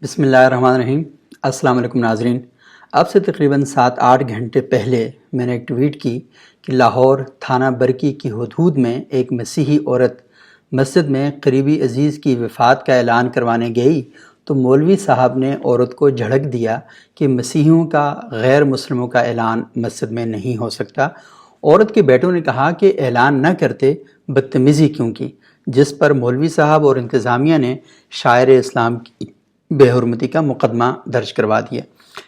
بسم اللہ الرحمن الرحیم۔ السلام علیکم ناظرین، اب سے تقریباً 7-8 گھنٹے پہلے میں نے ایک ٹویٹ کی کہ لاہور تھانہ برکی کی حدود میں ایک مسیحی عورت مسجد میں قریبی عزیز کی وفات کا اعلان کروانے گئی تو مولوی صاحب نے عورت کو جھڑک دیا کہ مسیحیوں کا غیر مسلموں کا اعلان مسجد میں نہیں ہو سکتا۔ عورت کے بیٹوں نے کہا کہ اعلان نہ کرتے بدتمیزی کیوں کی، جس پر مولوی صاحب اور انتظامیہ نے شاعر اسلام کی بے حرمتی کا مقدمہ درج کروا دیا۔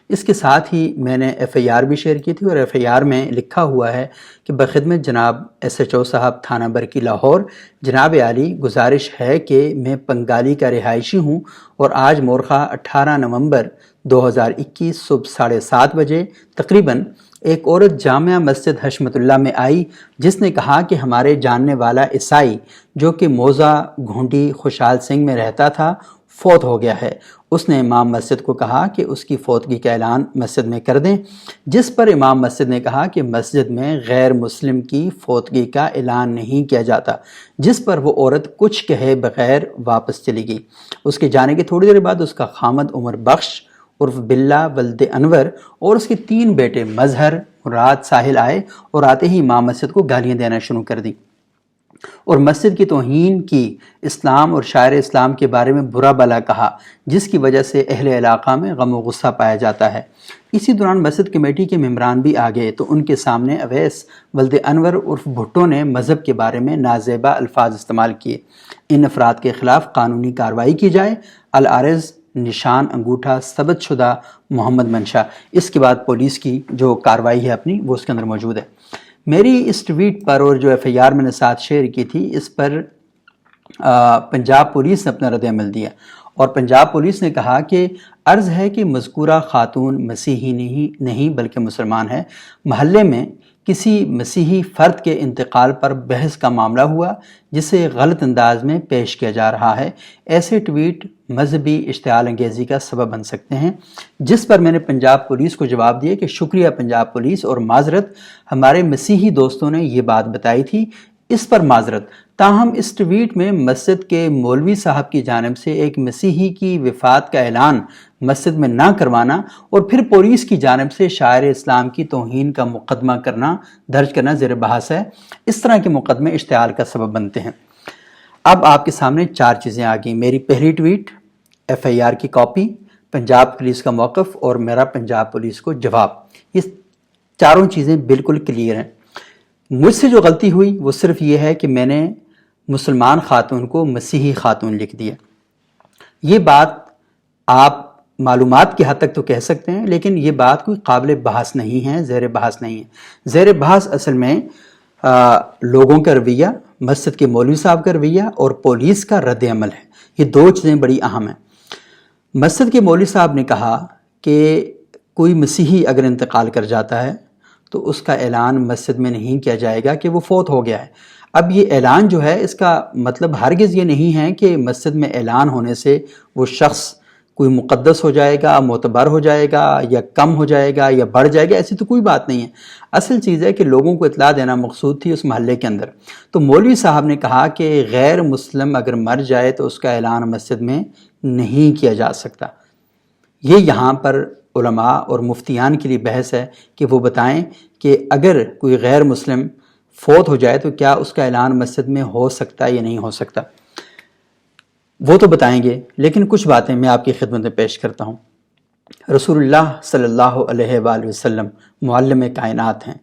اس کے ساتھ ہی میں نے ایف آئی آر بھی شیئر کی تھی، اور ایف آئی آر میں لکھا ہوا ہے کہ بخدمت جناب ایس ایچ او صاحب تھانہ برکی لاہور، جناب عالی گزارش ہے کہ میں پنگالی کا رہائشی ہوں اور آج مورخہ 18 نومبر 2021 صبح 7:30 بجے تقریباً ایک عورت جامعہ مسجد حشمت اللہ میں آئی جس نے کہا کہ ہمارے جاننے والا عیسائی جو کہ موضع گھونڈی خوشحال سنگھ میں رہتا تھا فوت ہو گیا ہے۔ اس نے امام مسجد کو کہا کہ اس کی فوتگی کا اعلان مسجد میں کر دیں، جس پر امام مسجد نے کہا کہ مسجد میں غیر مسلم کی فوتگی کا اعلان نہیں کیا جاتا، جس پر وہ عورت کچھ کہے بغیر واپس چلی گئی۔ اس کے جانے کے تھوڑی دیر بعد اس کا خامد عمر بخش عرف بلّہ ولد انور اور اس کے 3 بیٹے مظہر، مراد، ساحل آئے اور آتے ہی امام مسجد کو گالیاں دینا شروع کر دی اور مسجد کی توہین کی، اسلام اور شاعر اسلام کے بارے میں برا بھلا کہا، جس کی وجہ سے اہل علاقہ میں غم و غصہ پایا جاتا ہے۔ اسی دوران مسجد کمیٹی کے ممبران بھی آ گئے تو ان کے سامنے اویس ولد انور عرف بھٹو نے مذہب کے بارے میں نازیبا الفاظ استعمال کیے۔ ان افراد کے خلاف قانونی کارروائی کی جائے۔ العارض نشان انگوٹھا ثبت شدہ محمد منشا۔ اس کے بعد پولیس کی جو کارروائی ہے اپنی وہ اس کے اندر موجود ہے۔ میری اس ٹویٹ پر اور جو ایف آئی آر میں نے ساتھ شیئر کی تھی، اس پر پنجاب پولیس نے اپنا رد عمل دیا، اور پنجاب پولیس نے کہا کہ عرض ہے کہ مذکورہ خاتون مسیحی نہیں بلکہ مسلمان ہے۔ محلے میں کسی مسیحی فرد کے انتقال پر بحث کا معاملہ ہوا جسے غلط انداز میں پیش کیا جا رہا ہے۔ ایسے ٹویٹ مذہبی اشتعال انگیزی کا سبب بن سکتے ہیں، جس پر میں نے پنجاب پولیس کو جواب دیا کہ شکریہ پنجاب پولیس، اور معذرت، ہمارے مسیحی دوستوں نے یہ بات بتائی تھی، اس پر معذرت۔ تاہم اس ٹویٹ میں مسجد کے مولوی صاحب کی جانب سے ایک مسیحی کی وفات کا اعلان مسجد میں نہ کروانا اور پھر پولیس کی جانب سے شاعر اسلام کی توہین کا مقدمہ درج کرنا زیر بحث ہے۔ اس طرح کے مقدمے اشتعال کا سبب بنتے ہیں۔ اب آپ کے سامنے 4 چیزیں آ گئیں: میری پہلی ٹویٹ، ایف آئی آر کی کاپی، پنجاب پولیس کا موقف اور میرا پنجاب پولیس کو جواب۔ یہ چاروں چیزیں بالکل کلیئر ہیں۔ مجھ سے جو غلطی ہوئی وہ صرف یہ ہے کہ میں نے مسلمان خاتون کو مسیحی خاتون لکھ دیا۔ یہ بات آپ معلومات کی حد تک تو کہہ سکتے ہیں، لیکن یہ بات کوئی قابل بحث نہیں ہے، زیر بحث نہیں ہے۔ زیر بحث اصل میں لوگوں کا رویہ، مسجد کے مولوی صاحب کا رویہ اور پولیس کا رد عمل ہے۔ یہ 2 چیزیں بڑی اہم ہیں۔ مسجد کے مولوی صاحب نے کہا کہ کوئی مسیحی اگر انتقال کر جاتا ہے تو اس کا اعلان مسجد میں نہیں کیا جائے گا کہ وہ فوت ہو گیا ہے۔ اب یہ اعلان جو ہے، اس کا مطلب ہرگز یہ نہیں ہے کہ مسجد میں اعلان ہونے سے وہ شخص کوئی مقدس ہو جائے گا، معتبر ہو جائے گا، یا کم ہو جائے گا، یا بڑھ جائے گا۔ ایسی تو کوئی بات نہیں ہے۔ اصل چیز ہے کہ لوگوں کو اطلاع دینا مقصود تھی اس محلے کے اندر۔ تو مولوی صاحب نے کہا کہ غیر مسلم اگر مر جائے تو اس کا اعلان مسجد میں نہیں کیا جا سکتا۔ یہ یہاں پر علماء اور مفتیان کے لیے بحث ہے کہ وہ بتائیں کہ اگر کوئی غیر مسلم فوت ہو جائے تو کیا اس کا اعلان مسجد میں ہو سکتا یا نہیں ہو سکتا، وہ تو بتائیں گے۔ لیکن کچھ باتیں میں آپ کی خدمت میں پیش کرتا ہوں۔ رسول اللہ صلی اللہ علیہ وآلہ وسلم معلم کائنات ہیں۔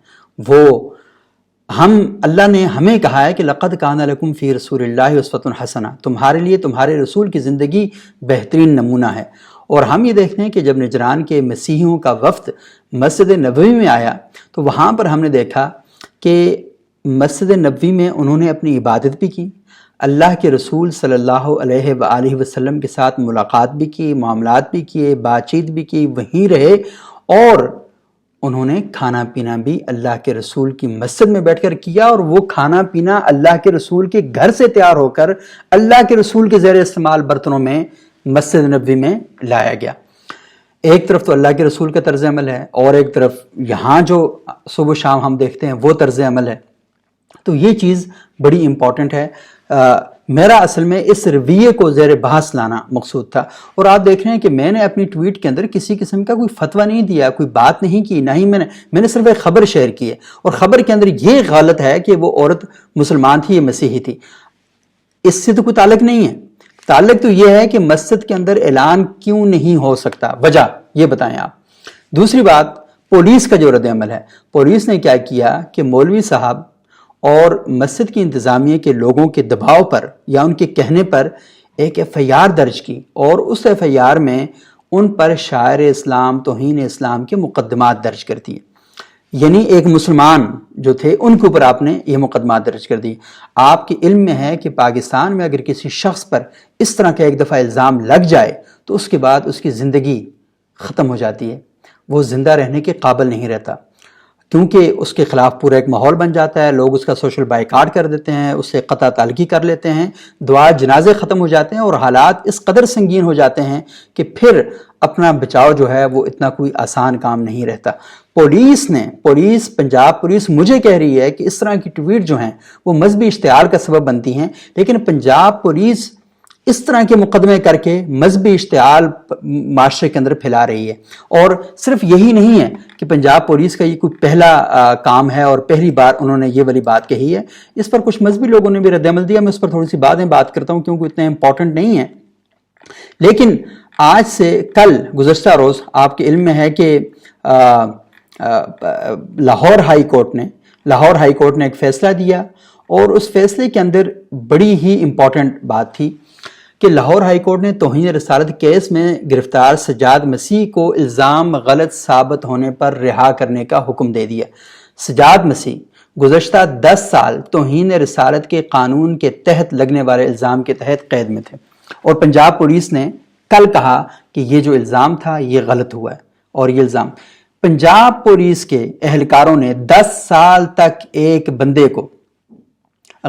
اللہ نے ہمیں کہا ہے کہ لقد کان لکم فی رسول اللہ اسوۃ حسنہ، تمہارے لیے تمہارے رسول کی زندگی بہترین نمونہ ہے۔ اور ہم یہ دیکھتے ہیں کہ جب نجران کے مسیحیوں کا وفد مسجد نبوی میں آیا تو وہاں پر ہم نے دیکھا کہ مسجد نبوی میں انہوں نے اپنی عبادت بھی کی، اللہ کے رسول صلی اللہ علیہ وآلہ وسلم کے ساتھ ملاقات بھی کی، معاملات بھی کیے، بات چیت بھی کی، وہیں رہے، اور انہوں نے کھانا پینا بھی اللہ کے رسول کی مسجد میں بیٹھ کر کیا، اور وہ کھانا پینا اللہ کے رسول کے گھر سے تیار ہو کر اللہ کے رسول کے زیر استعمال برتنوں میں مسجد نبوی میں لایا گیا۔ ایک طرف تو اللہ کے رسول کا طرز عمل ہے، اور ایک طرف یہاں جو صبح و شام ہم دیکھتے ہیں وہ طرز عمل ہے۔ تو یہ چیز بڑی امپورٹنٹ ہے۔ میرا اصل میں اس رویے کو زیر بحث لانا مقصود تھا۔ اور آپ دیکھ رہے ہیں کہ میں نے اپنی ٹویٹ کے اندر کسی قسم کا کوئی فتویٰ نہیں دیا، کوئی بات نہیں کی، نہ ہی میں نے صرف ایک خبر شیئر کی ہے، اور خبر کے اندر یہ غلط ہے کہ وہ عورت مسلمان تھی یا مسیحی تھی، اس سے تو کوئی تعلق نہیں ہے۔ تعلق تو یہ ہے کہ مسجد کے اندر اعلان کیوں نہیں ہو سکتا، وجہ یہ بتائیں آپ۔ دوسری بات، پولیس کا جو رد عمل ہے، پولیس نے کیا کیا کہ مولوی صاحب اور مسجد کی انتظامیہ کے لوگوں کے دباؤ پر یا ان کے کہنے پر ایک ایف آئی آر درج کی، اور اس ایف آئی آر میں ان پر شاعر اسلام، توہین اسلام کے مقدمات درج کر دیے۔ یعنی ایک مسلمان جو تھے ان کے اوپر آپ نے یہ مقدمات درج کر دی۔ آپ کے علم میں ہے کہ پاکستان میں اگر کسی شخص پر اس طرح کا ایک دفعہ الزام لگ جائے تو اس کے بعد اس کی زندگی ختم ہو جاتی ہے، وہ زندہ رہنے کے قابل نہیں رہتا، کیونکہ اس کے خلاف پورا ایک ماحول بن جاتا ہے، لوگ اس کا سوشل بائیکاٹ کر دیتے ہیں، اس سے قطع تعلقی کر لیتے ہیں، دعا جنازے ختم ہو جاتے ہیں، اور حالات اس قدر سنگین ہو جاتے ہیں کہ پھر اپنا بچاؤ جو ہے وہ اتنا کوئی آسان کام نہیں رہتا۔ پنجاب پولیس مجھے کہہ رہی ہے کہ اس طرح کی ٹویٹ جو ہیں وہ مذہبی اشتعال کا سبب بنتی ہیں، لیکن پنجاب پولیس اس طرح کے مقدمے کر کے مذہبی اشتعال معاشرے کے اندر پھیلا رہی ہے۔ اور صرف یہی نہیں ہے کہ پنجاب پولیس کا یہ کوئی پہلا کام ہے اور پہلی بار انہوں نے یہ والی بات کہی ہے، اس پر کچھ مذہبی لوگوں نے بھی رد عمل دیا۔ میں اس پر تھوڑی سی بات کرتا ہوں کیونکہ اتنے امپورٹنٹ نہیں ہے، لیکن آج سے کل گزشتہ روز آپ کے علم میں ہے کہ لاہور ہائی کورٹ نے ایک فیصلہ دیا، اور اس فیصلے کے اندر بڑی ہی امپورٹنٹ بات تھی کہ لاہور ہائی کورٹ نے توہین رسالت کیس میں گرفتار سجاد مسیح کو الزام غلط ثابت ہونے پر رہا کرنے کا حکم دے دیا۔ سجاد مسیح گزشتہ 10 سال توہین رسالت کے قانون کے تحت لگنے والے الزام کے تحت قید میں تھے، اور پنجاب پولیس نے کل کہا کہ یہ جو الزام تھا یہ غلط ہوا ہے، اور یہ الزام پنجاب پولیس کے اہلکاروں نے 10 سال تک ایک بندے کو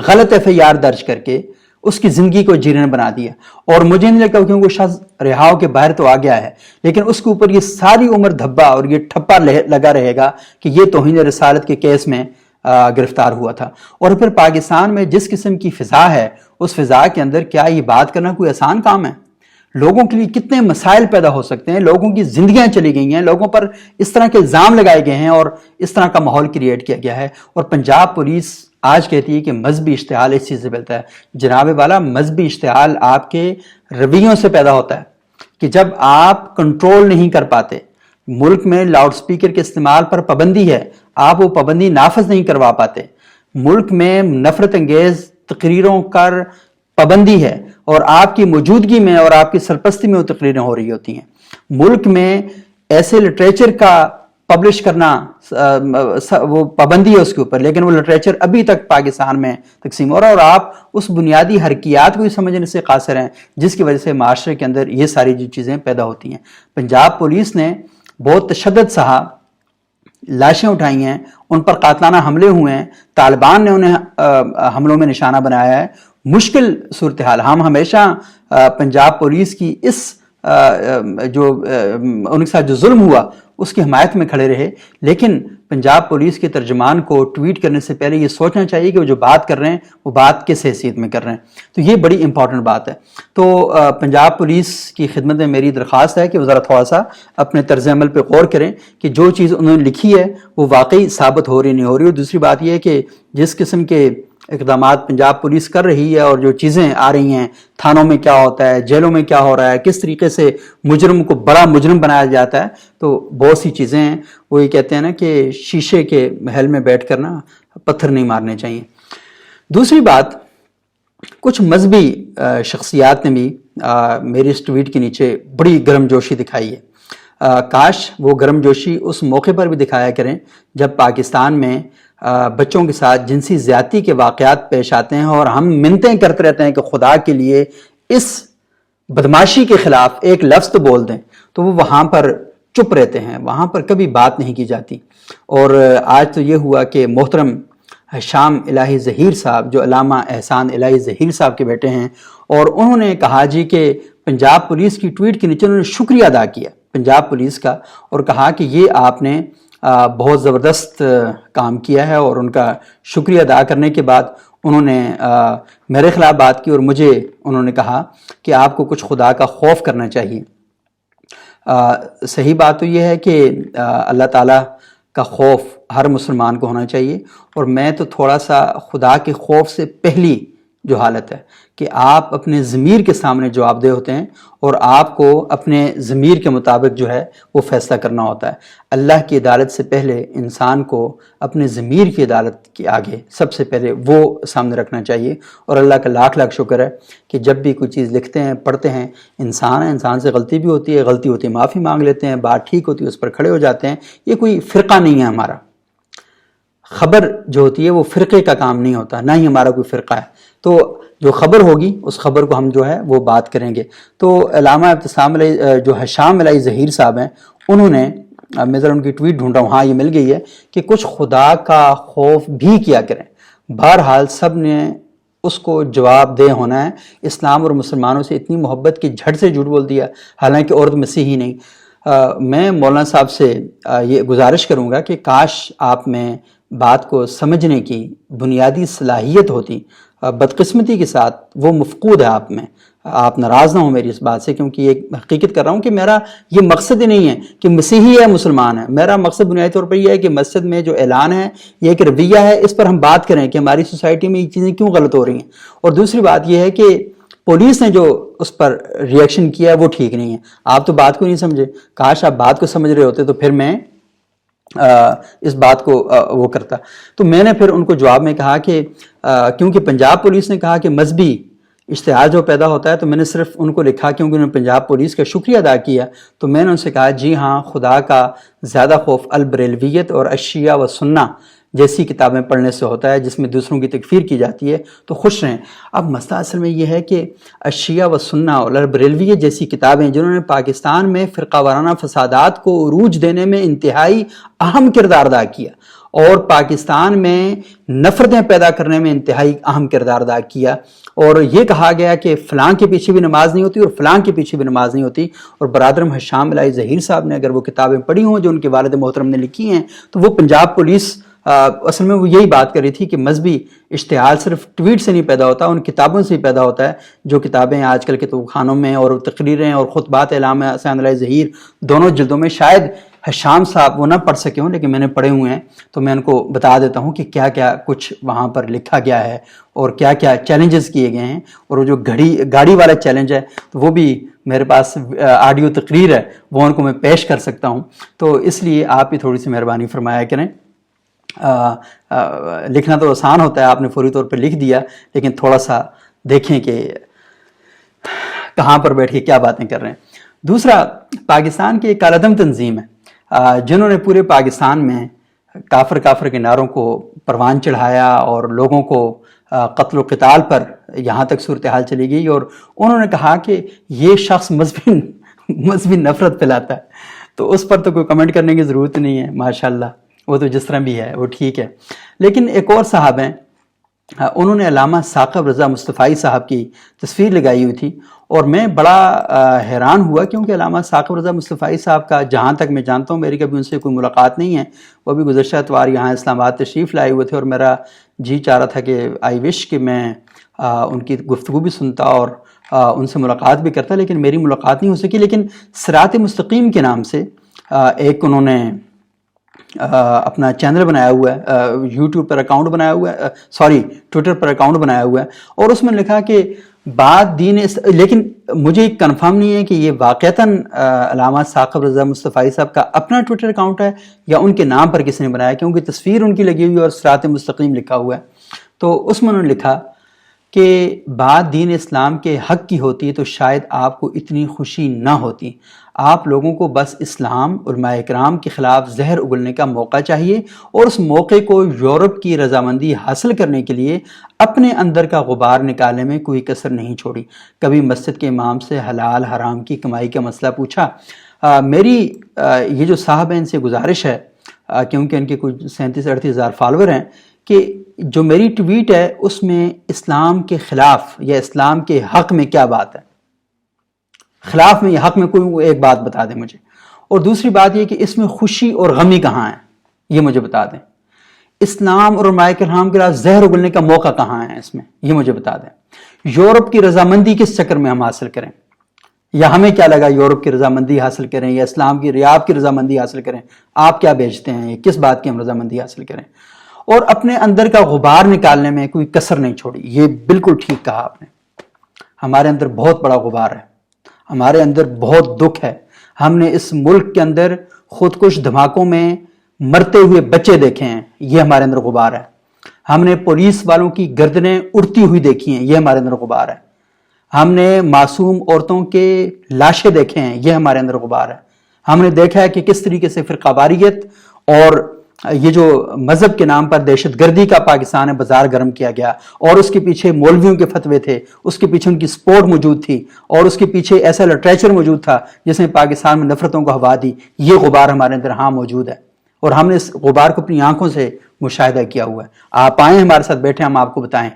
غلط ایف آئی آر درج کر کے اس کی زندگی کو جیرن بنا دیا، اور مجھے نہیں لگتا کیونکہ وہ شخص رہا ہو کے باہر تو آ گیا ہے، لیکن اس کے اوپر یہ ساری عمر دھبا اور یہ ٹھپا لگا رہے گا کہ یہ توہین رسالت کے کیس میں گرفتار ہوا تھا۔ اور پھر پاکستان میں جس قسم کی فضا ہے، اس فضا کے اندر کیا یہ بات کرنا کوئی آسان کام ہے؟ لوگوں کے لیے کتنے مسائل پیدا ہو سکتے ہیں، لوگوں کی زندگیاں چلی گئی ہیں، لوگوں پر اس طرح کے الزام لگائے گئے ہیں اور اس طرح کا ماحول کریٹ کیا گیا ہے، اور پنجاب پولیس آج کہتی ہے کہ مذہبی اشتعال اس چیز سے ملتا ہے۔ جناب والا، مذہبی اشتعال آپ کے رویوں سے پیدا ہوتا ہے کہ جب آپ کنٹرول نہیں کر پاتے، ملک میں لاؤڈ سپیکر کے استعمال پر پابندی ہے، آپ وہ پابندی نافذ نہیں کروا پاتے، ملک میں نفرت انگیز تقریروں پر پابندی ہے اور آپ کی موجودگی میں اور آپ کی سرپرستی میں وہ تقریریں ہو رہی ہوتی ہیں، ملک میں ایسے لٹریچر کا پبلش کرنا وہ پابندی ہے اس کے اوپر، لیکن وہ لٹریچر ابھی تک پاکستان میں تقسیم ہو رہا ہے، اور آپ اس بنیادی حرکیات کو ہی سمجھنے سے قاصر ہیں جس کی وجہ سے معاشرے کے اندر یہ ساری جو چیزیں پیدا ہوتی ہیں۔ پنجاب پولیس نے بہت تشدد سہا، لاشیں اٹھائی ہیں، ان پر قاتلانہ حملے ہوئے ہیں، طالبان نے انہیں حملوں میں نشانہ بنایا ہے، مشکل صورتحال۔ ہم ہمیشہ پنجاب پولیس کی اس جو ان کے ساتھ جو ظلم ہوا اس کی حمایت میں کھڑے رہے، لیکن پنجاب پولیس کے ترجمان کو ٹویٹ کرنے سے پہلے یہ سوچنا چاہیے کہ وہ جو بات کر رہے ہیں وہ بات کس حیثیت میں کر رہے ہیں۔ تو یہ بڑی امپورٹنٹ بات ہے۔ تو پنجاب پولیس کی خدمت میں میری درخواست ہے کہ وہ ذرا تھوڑا سا اپنے طرز عمل پہ غور کریں کہ جو چیز انہوں نے لکھی ہے وہ واقعی ثابت ہو رہی نہیں ہو رہی۔ اور دوسری بات یہ ہے کہ جس قسم کے اقدامات پنجاب پولیس کر رہی ہے اور جو چیزیں آ رہی ہیں، تھانوں میں کیا ہوتا ہے، جیلوں میں کیا ہو رہا ہے، کس طریقے سے مجرم کو بڑا مجرم بنایا جاتا ہے، تو بہت سی چیزیں ہیں۔ وہ یہ کہتے ہیں نا کہ شیشے کے محل میں بیٹھ کر نا پتھر نہیں مارنے چاہیے۔ دوسری بات، کچھ مذہبی شخصیات نے بھی میری اس ٹویٹ کے نیچے بڑی گرم جوشی دکھائی ہے۔ کاش وہ گرم جوشی اس موقع پر بھی دکھایا کریں جب پاکستان میں بچوں کے ساتھ جنسی زیادتی کے واقعات پیش آتے ہیں اور ہم منتیں کرتے رہتے ہیں کہ خدا کے لیے اس بدماشی کے خلاف ایک لفظ تو بول دیں، تو وہ وہاں پر چپ رہتے ہیں، وہاں پر کبھی بات نہیں کی جاتی۔ اور آج تو یہ ہوا کہ محترم شام الہی ظہیر صاحب، جو علامہ احسان الہی ظہیر صاحب کے بیٹے ہیں، اور انہوں نے کہا جی کہ پنجاب پولیس کی ٹویٹ کے نیچے انہوں نے شکریہ ادا کیا پنجاب پولیس کا، اور کہا کہ یہ آپ نے بہت زبردست کام کیا ہے، اور ان کا شکریہ ادا کرنے کے بعد انہوں نے میرے خلاف بات کی اور مجھے انہوں نے کہا کہ آپ کو کچھ خدا کا خوف کرنا چاہیے۔ صحیح بات تو یہ ہے کہ اللہ تعالیٰ کا خوف ہر مسلمان کو ہونا چاہیے، اور میں تو تھوڑا سا خدا کے خوف سے پہلی جو حالت ہے کہ آپ اپنے ضمیر کے سامنے جواب دہ ہوتے ہیں، اور آپ کو اپنے ضمیر کے مطابق جو ہے وہ فیصلہ کرنا ہوتا ہے۔ اللہ کی عدالت سے پہلے انسان کو اپنے ضمیر کی عدالت کے آگے سب سے پہلے وہ سامنے رکھنا چاہیے۔ اور اللہ کا لاکھ لاکھ شکر ہے کہ جب بھی کوئی چیز لکھتے ہیں، پڑھتے ہیں، انسان ہے، انسان سے غلطی بھی ہوتی ہے، غلطی ہوتی ہے معافی مانگ لیتے ہیں، بات ٹھیک ہوتی ہے اس پر کھڑے ہو جاتے ہیں۔ یہ کوئی فرقہ نہیں ہے ہمارا، خبر جو ہوتی ہے وہ فرقے کا کام نہیں ہوتا، نہ ہی ہمارا کوئی فرقہ ہے۔ تو جو خبر ہوگی اس خبر کو ہم جو ہے وہ بات کریں گے۔ تو علامہ ابتسام علیہ جو حشام علیہ ظہیر صاحب ہیں، انہوں نے، میں ذرا ان کی ٹویٹ ڈھونڈ رہا ہوں، ہاں یہ مل گئی ہے، کہ کچھ خدا کا خوف بھی کیا کریں۔ بہرحال سب نے اس کو جواب دہ ہونا ہے۔ اسلام اور مسلمانوں سے اتنی محبت کی جھٹ سے جھوٹ بول دیا، حالانکہ عورت مسیحی نہیں۔ میں مولانا صاحب سے یہ گزارش کروں گا کہ کاش آپ میں بات کو سمجھنے کی بنیادی صلاحیت ہوتی، بدقسمتی کے ساتھ وہ مفقود ہے آپ میں۔ آپ ناراض نہ ہوں میری اس بات سے، کیونکہ یہ حقیقت کر رہا ہوں کہ میرا یہ مقصد ہی نہیں ہے کہ مسیحی ہے مسلمان ہے۔ میرا مقصد بنیادی طور پر یہ ہے کہ مسجد میں جو اعلان ہے، یہ ایک رویہ ہے، اس پر ہم بات کریں کہ ہماری سوسائٹی میں یہ چیزیں کیوں غلط ہو رہی ہیں۔ اور دوسری بات یہ ہے کہ پولیس نے جو اس پر ریئیکشن کیا ہے وہ ٹھیک نہیں ہے۔ آپ تو بات کو نہیں سمجھے، کاش آپ بات کو سمجھ رہے ہوتے تو پھر میں اس بات کو وہ کرتا۔ تو میں نے پھر ان کو جواب میں کہا کہ کیونکہ پنجاب پولیس نے کہا کہ مذہبی اشتعال جو پیدا ہوتا ہے، تو میں نے صرف ان کو لکھا کیونکہ انہوں نے پنجاب پولیس کا شکریہ ادا کیا، تو میں نے ان سے کہا جی ہاں، خدا کا زیادہ خوف البریلویت اور الشیعہ و سنہ جیسی کتابیں پڑھنے سے ہوتا ہے، جس میں دوسروں کی تکفیر کی جاتی ہے، تو خوش رہیں۔ اب مسئلہ اصل میں یہ ہے کہ الشیعہ و سنہ اور البریلویت جیسی کتابیں جنہوں نے پاکستان میں فرقہ وارانہ فسادات کو عروج دینے میں انتہائی اہم کردار ادا کیا، اور پاکستان میں نفرتیں پیدا کرنے میں انتہائی اہم کردار ادا کیا، اور یہ کہا گیا کہ فلاں کے پیچھے بھی نماز نہیں ہوتی اور فلاں کے پیچھے بھی نماز نہیں ہوتی۔ اور برادرم حشام علیہ ظہیر صاحب نے اگر وہ کتابیں پڑھی ہوں جو ان کے والد محترم نے لکھی ہیں، تو وہ پنجاب پولیس اصل میں وہ یہی بات کر رہی تھی کہ مذہبی اشتعال صرف ٹویٹ سے نہیں پیدا ہوتا، ان کتابوں سے ہی پیدا ہوتا ہے، جو کتابیں آج کل کے خانوں میں اور تقریریں اور خطبات علامہ حسین علیہ ظہیر دونوں جلدوں میں، شاید حشام صاحب وہ نہ پڑھ سکے ہوں لیکن میں نے پڑھے ہوئے ہیں، تو میں ان کو بتا دیتا ہوں کہ کیا کیا کچھ وہاں پر لکھا گیا ہے اور کیا کیا چیلنجز کیے گئے ہیں۔ اور وہ جو گاڑی والا چیلنج ہے تو وہ بھی میرے پاس آڈیو تقریر ہے، وہ ان کو میں پیش کر سکتا ہوں۔ تو اس لیے آپ بھی تھوڑی سی مہربانی فرمایا کریں۔ لکھنا تو آسان ہوتا ہے، آپ نے فوری طور پہ لکھ دیا، لیکن تھوڑا سا دیکھیں کہ کہاں پر بیٹھ کے کیا باتیں کر رہے ہیں۔ دوسرا، پاکستان کی ایک کالعدم تنظیم ہے جنہوں نے پورے پاکستان میں کافر کافر کے نعروں کو پروان چڑھایا اور لوگوں کو قتل و قتال پر یہاں تک صورتحال چلی گئی، اور انہوں نے کہا کہ یہ شخص مذہبی نفرت پھیلاتا ہے۔ تو اس پر تو کوئی کمنٹ کرنے کی ضرورت نہیں ہے، ماشاءاللہ وہ تو جس طرح بھی ہے وہ ٹھیک ہے۔ لیکن ایک اور صاحب ہیں، انہوں نے علامہ ثاقب رضا مصطفائی صاحب کی تصویر لگائی ہوئی تھی، اور میں بڑا حیران ہوا کیونکہ علامہ ثاقب رضا مصطفائی صاحب کا جہاں تک میں جانتا ہوں میری کبھی ان سے کوئی ملاقات نہیں ہے۔ وہ بھی گزشتہ اتوار یہاں اسلام آباد تشریف لائے ہوئے تھے، اور میرا جی چاہ رہا تھا کہ آئی وش کہ میں ان کی گفتگو بھی سنتا اور ان سے ملاقات بھی کرتا، لیکن میری ملاقات نہیں ہو سکی۔ لیکن صراط مستقیم کے نام سے ایک انہوں نے اپنا چینل بنایا ہوا ہے، یوٹیوب پر اکاؤنٹ بنایا ہوا ہے، ٹویٹر پر اکاؤنٹ بنایا ہوا ہے، اور اس میں لکھا کہ بات دین، لیکن مجھے کنفرم نہیں ہے کہ یہ واقعتاً علامہ ثاقب رضا مصطفائی صاحب کا اپنا ٹویٹر اکاؤنٹ ہے یا ان کے نام پر کسی نے بنایا، کیونکہ تصویر ان کی لگی ہوئی اور صراط مستقیم لکھا ہوا ہے۔ تو اس میں انہوں نے لکھا کہ بات دین اسلام کے حق کی ہوتی تو شاید آپ کو اتنی خوشی نہ ہوتی۔ آپ لوگوں کو بس اسلام، علماء اکرام کے خلاف زہر اگلنے کا موقع چاہیے، اور اس موقع کو یورپ کی رضامندی حاصل کرنے کے لیے اپنے اندر کا غبار نکالنے میں کوئی کسر نہیں چھوڑی۔ کبھی مسجد کے امام سے حلال حرام کی کمائی کا مسئلہ پوچھا؟ میری یہ جو صاحب ہیں ان سے گزارش ہے، کیونکہ ان کے کچھ 37-38 ہزار فالوور ہیں، کہ جو میری ٹویٹ ہے اس میں اسلام کے خلاف یا اسلام کے حق میں کیا بات ہے، خلاف میں یا حق میں کوئی ایک بات بتا دیں مجھے، اور دوسری بات یہ کہ اس میں خوشی اور غمی کہاں ہے یہ مجھے بتا دیں۔ اسلام اور علماء کرام کے خلاف زہر اگلنے کا موقع کہاں ہے اس میں؟ یہ مجھے بتا دیں۔ یورپ کی رضامندی کس چکر میں ہم حاصل کریں؟ یا ہمیں کیا لگا یورپ کی رضامندی حاصل کریں یا اسلام کی ریاب کی رضامندی حاصل کریں؟ آپ کیا بیچتے ہیں؟ یہ کس بات کی ہم رضامندی حاصل کریں؟ اور اپنے اندر کا غبار نکالنے میں کوئی کسر نہیں چھوڑی۔ یہ بالکل ٹھیک کہا آپ نے۔ ہمارے اندر بہت بڑا غبار ہے، ہمارے اندر بہت دکھ ہے۔ ہم نے اس ملک کے اندر خودکش دھماکوں میں مرتے ہوئے بچے دیکھے ہیں، یہ ہمارے اندر غبار ہے۔ ہم نے پولیس والوں کی گردنیں اڑتی ہوئی دیکھی ہیں، یہ ہمارے اندر غبار ہے۔ ہم نے معصوم عورتوں کے لاشیں دیکھے ہیں، یہ ہمارے اندر غبار ہے۔ ہم نے دیکھا ہے کہ کس طریقے سے فرقہ واریت اور یہ جو مذہب کے نام پر دہشت گردی کا پاکستان میں بازار گرم کیا گیا، اور اس کے پیچھے مولویوں کے فتوے تھے، اس کے پیچھے ان کی سپورٹ موجود تھی، اور اس کے پیچھے ایسا لٹریچر موجود تھا جس نے پاکستان میں نفرتوں کو ہوا دی۔ یہ غبار ہمارے اندر ہاں موجود ہے، اور ہم نے اس غبار کو اپنی آنکھوں سے مشاہدہ کیا ہوا ہے۔ آپ آئیں ہمارے ساتھ بیٹھے، ہم آپ کو بتائیں۔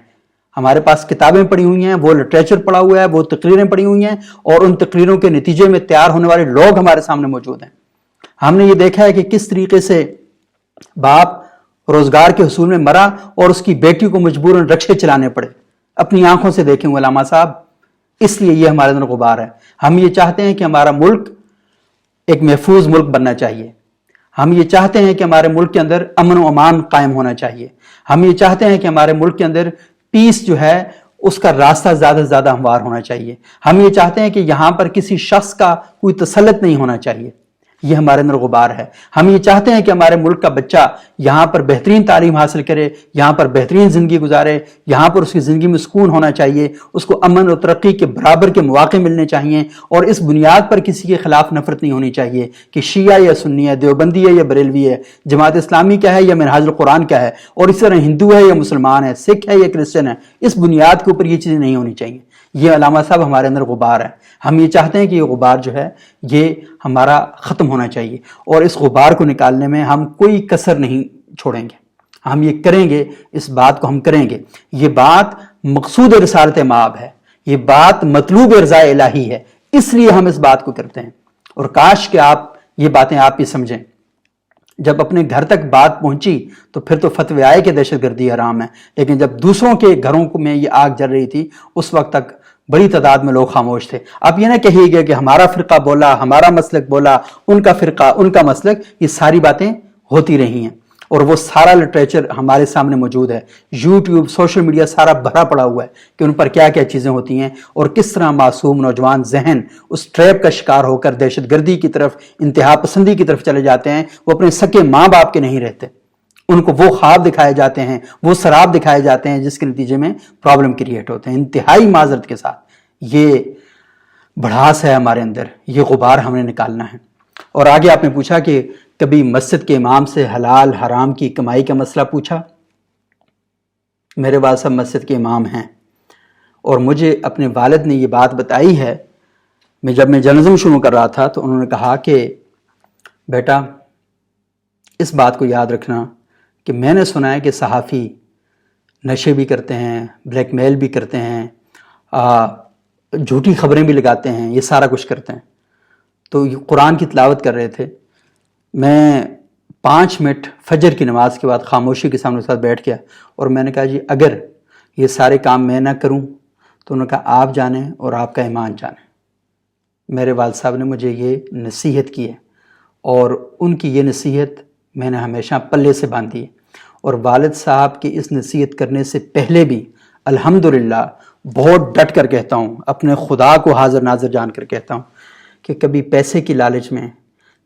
ہمارے پاس کتابیں پڑھی ہوئی ہیں، وہ لٹریچر پڑھا ہوا ہے، وہ تقریریں پڑھی ہوئی ہیں، اور ان تقریروں کے نتیجے میں تیار ہونے والے لوگ ہمارے سامنے موجود ہیں۔ ہم نے یہ دیکھا ہے کہ کس طریقے سے باپ روزگار کے حصول میں مرا اور اس کی بیٹی کو مجبوراً رکشے چلانے پڑے۔ اپنی آنکھوں سے دیکھیں علامہ صاحب۔ اس لیے یہ ہمارے اندر غبار ہے۔ ہم یہ چاہتے ہیں کہ ہمارا ملک ایک محفوظ ملک بننا چاہیے۔ ہم یہ چاہتے ہیں کہ ہمارے ملک کے اندر امن و امان قائم ہونا چاہیے۔ ہم یہ چاہتے ہیں کہ ہمارے ملک کے اندر پیس جو ہے اس کا راستہ زیادہ سے زیادہ ہموار ہونا چاہیے۔ ہم یہ چاہتے ہیں کہ یہاں پر کسی شخص کا کوئی تسلط نہیں ہونا چاہیے۔ یہ ہمارے اندر غبار ہے۔ ہم یہ چاہتے ہیں کہ ہمارے ملک کا بچہ یہاں پر بہترین تعلیم حاصل کرے، یہاں پر بہترین زندگی گزارے، یہاں پر اس کی زندگی میں سکون ہونا چاہیے، اس کو امن و ترقی کے برابر کے مواقع ملنے چاہیے، اور اس بنیاد پر کسی کے خلاف نفرت نہیں ہونی چاہیے کہ شیعہ یا سنی ہے، دیوبندی ہے یا بریلوی ہے، جماعت اسلامی کیا ہے یا منہاج القرآن کیا ہے، اور اس طرح ہندو ہے یا مسلمان ہے، سکھ ہے یا کرسچن ہے۔ اس بنیاد کے اوپر یہ چیزیں نہیں ہونی چاہیے۔ یہ علامہ صاحب ہمارے اندر غبار ہے۔ ہم یہ چاہتے ہیں کہ یہ غبار جو ہے یہ ہمارا ختم ہونا چاہیے، اور اس غبار کو نکالنے میں ہم کوئی کسر نہیں چھوڑیں گے۔ ہم یہ کریں گے، اس بات کو ہم کریں گے۔ یہ بات مقصود رسالت مآب ہے، یہ بات مطلوب رضا الہی ہے، اس لیے ہم اس بات کو کرتے ہیں۔ اور کاش کہ آپ یہ باتیں آپ بھی سمجھیں۔ جب اپنے گھر تک بات پہنچی تو پھر تو فتوی آئے کہ دہشت گردی حرام ہے، لیکن جب دوسروں کے گھروں میں یہ آگ جل رہی تھی اس وقت تک بڑی تعداد میں لوگ خاموش تھے۔ آپ یہ نہ کہیے گا کہ ہمارا فرقہ بولا، ہمارا مسلک بولا، ان کا فرقہ، ان کا مسلک، یہ ساری باتیں ہوتی رہی ہیں، اور وہ سارا لٹریچر ہمارے سامنے موجود ہے۔ یوٹیوب، سوشل میڈیا سارا بھرا پڑا ہوا ہے کہ ان پر کیا کیا چیزیں ہوتی ہیں، اور کس طرح معصوم نوجوان ذہن اس ٹریپ کا شکار ہو کر دہشت گردی کی طرف، انتہا پسندی کی طرف چلے جاتے ہیں۔ وہ اپنے سکے ماں باپ کے نہیں رہتے، ان کو وہ خواب دکھائے جاتے ہیں، وہ سراب دکھائے جاتے ہیں جس کے نتیجے میں پرابلم کریٹ ہوتے ہیں۔ انتہائی معذرت کے ساتھ یہ بڑھاس ہے ہمارے اندر، یہ غبار ہم نے نکالنا ہے۔ اور آگے آپ نے پوچھا کہ کبھی مسجد کے امام سے حلال حرام کی کمائی کا مسئلہ پوچھا؟ میرے والد صاحب مسجد کے امام ہیں، اور مجھے اپنے والد نے یہ بات بتائی ہے۔ جب میں جرنلزم شروع کر رہا تھا تو انہوں نے کہا کہ بیٹا اس بات کو یاد رکھنا کہ میں نے سنا ہے کہ صحافی نشے بھی کرتے ہیں، بلیک میل بھی کرتے ہیں، جھوٹی خبریں بھی لگاتے ہیں، یہ سارا کچھ کرتے ہیں۔ تو یہ قرآن کی تلاوت کر رہے تھے، میں 5 منٹ فجر کی نماز کے بعد خاموشی کے سامنے ساتھ بیٹھ گیا، اور میں نے کہا جی اگر یہ سارے کام میں نہ کروں تو انہوں نے کہا آپ جانیں اور آپ کا ایمان جانیں۔ میرے والد صاحب نے مجھے یہ نصیحت کی ہے، اور ان کی یہ نصیحت میں نے ہمیشہ پلے سے باندھی ہے، اور والد صاحب کی اس نصیحت کرنے سے پہلے بھی الحمدللہ بہت ڈٹ کر کہتا ہوں، اپنے خدا کو حاضر ناظر جان کر کہتا ہوں کہ کبھی پیسے کی لالچ میں،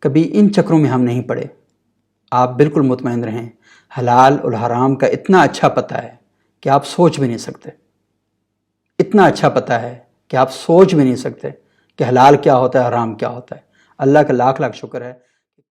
کبھی ان چکروں میں ہم نہیں پڑے۔ آپ بالکل مطمئن رہیں، حلال اور حرام کا اتنا اچھا پتہ ہے کہ آپ سوچ بھی نہیں سکتے، اتنا اچھا پتہ ہے کہ آپ سوچ بھی نہیں سکتے کہ حلال کیا ہوتا ہے، حرام کیا ہوتا ہے۔ اللہ کا لاکھ لاکھ شکر ہے